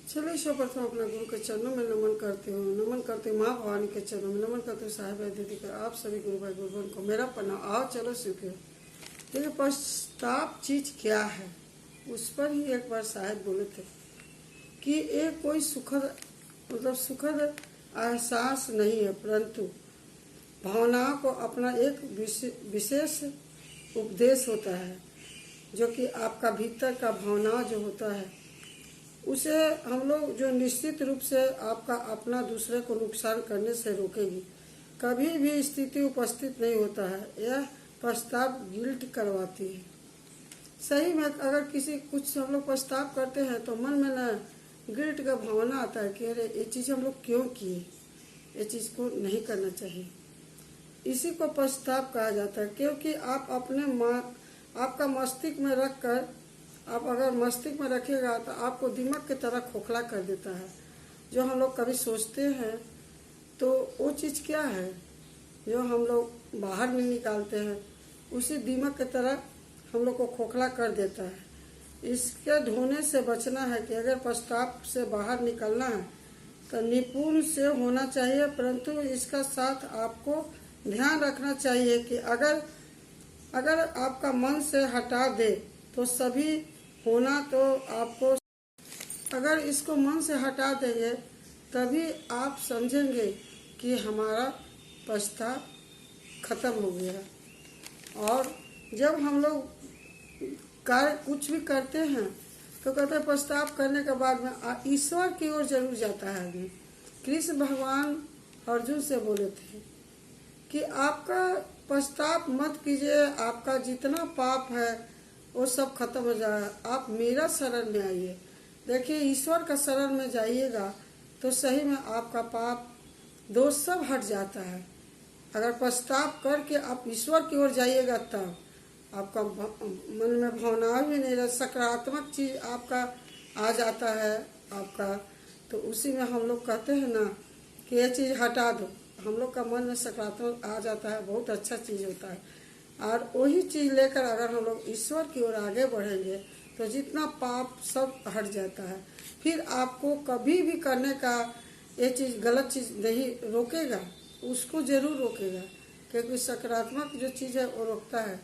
चलिए सर्वप्रथम अपने गुरु के चरणों में नमन करती हूँ, नमन करती हूँ माँ भवानी के चरणों में नमन करती हूँ, साहिब दीदी का आप सभी गुरु भाई गुरु बहन को मेरा प्रणाम। आओ चलो सीखे। देखिए पश्चाताप चीज क्या है, उस पर ही एक बार साहिब बोले थे कि ये कोई सुखद सुखद एहसास नहीं है, परंतु भावनाओं को अपना एक विशेष उपदेश होता है, जो कि आपका भीतर का भावना जो होता है उसे हम लोग जो निश्चित रूप से आपका अपना दूसरे को नुकसान करने से रोकेगी। कभी भी स्थिति उपस्थित नहीं होता है, यह पश्चाताप गिल्ट करवाती है। सही में अगर किसी कुछ हम लोग पश्चाताप करते हैं तो मन में न गिल्ट का भावना आता है कि अरे ये चीज़ हम लोग क्यों किए, ये चीज़ को नहीं करना चाहिए। इसी को पश्चाताप कहा जाता है, क्योंकि आप अपने आपका मस्तिष्क में रख कर आप अगर मस्तिष्क में रखिएगा तो आपको दिमाग की तरह खोखला कर देता है। जो हम लोग कभी सोचते हैं तो वो चीज़ क्या है जो हम लोग बाहर नहीं निकालते हैं, उसी दिमाग की तरह हम लोग को खोखला कर देता है। इसके ढोने से बचना है कि अगर पश्चाताप से बाहर निकलना है तो निपुण से होना चाहिए, परंतु इसका साथ आपको ध्यान रखना चाहिए कि अगर आपका मन से हटा दे तो सभी होना, तो आपको अगर इसको मन से हटा देंगे तभी आप समझेंगे कि हमारा पश्चाताप खत्म हो गया। और जब हम लोग कार्य कुछ भी करते हैं तो कहते हैं पश्चाताप करने के बाद में ईश्वर की ओर जरूर जाता है आदमी। कृष्ण भगवान अर्जुन से बोले थे कि आपका पश्चाताप मत कीजिए, आपका जितना पाप है वो सब खत्म हो जाए, आप मेरा शरण में आइए। देखिए ईश्वर का शरण में जाइएगा तो सही में आपका पाप दोष सब हट जाता है। अगर पश्चाताप करके आप ईश्वर की ओर जाइएगा तब आपका मन में भावना भी नहीं रहे, सकारात्मक चीज आपका आ जाता है आपका। तो उसी में हम लोग कहते हैं ना कि ये चीज़ हटा दो, हम लोग का मन में सकारात्मक आ जाता है, बहुत अच्छा चीज़ होता है। और वही चीज़ लेकर अगर हम लोग ईश्वर की ओर आगे बढ़ेंगे तो जितना पाप सब हट जाता है। फिर आपको कभी भी करने का ये चीज़ गलत चीज़ नहीं रोकेगा, उसको जरूर रोकेगा, क्योंकि सकारात्मक जो चीज़ है वो रोकता है,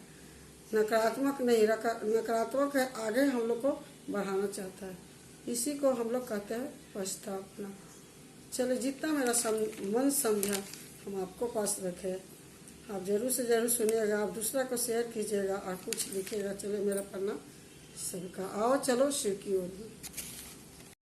नकारात्मक नहीं। नकारात्मक है आगे हम लोग को बढ़ाना चाहता है। इसी को हम लोग कहते हैं पश्चाताप। चलो जितना मेरा मन समझा हम आपको पास रखे, आप जरूर से जरूर सुनिएगा, आप दूसरा को शेयर कीजिएगा और कुछ लिखिएगा। चलो मेरा पन्ना सबका आओ चलो शिव की ओर।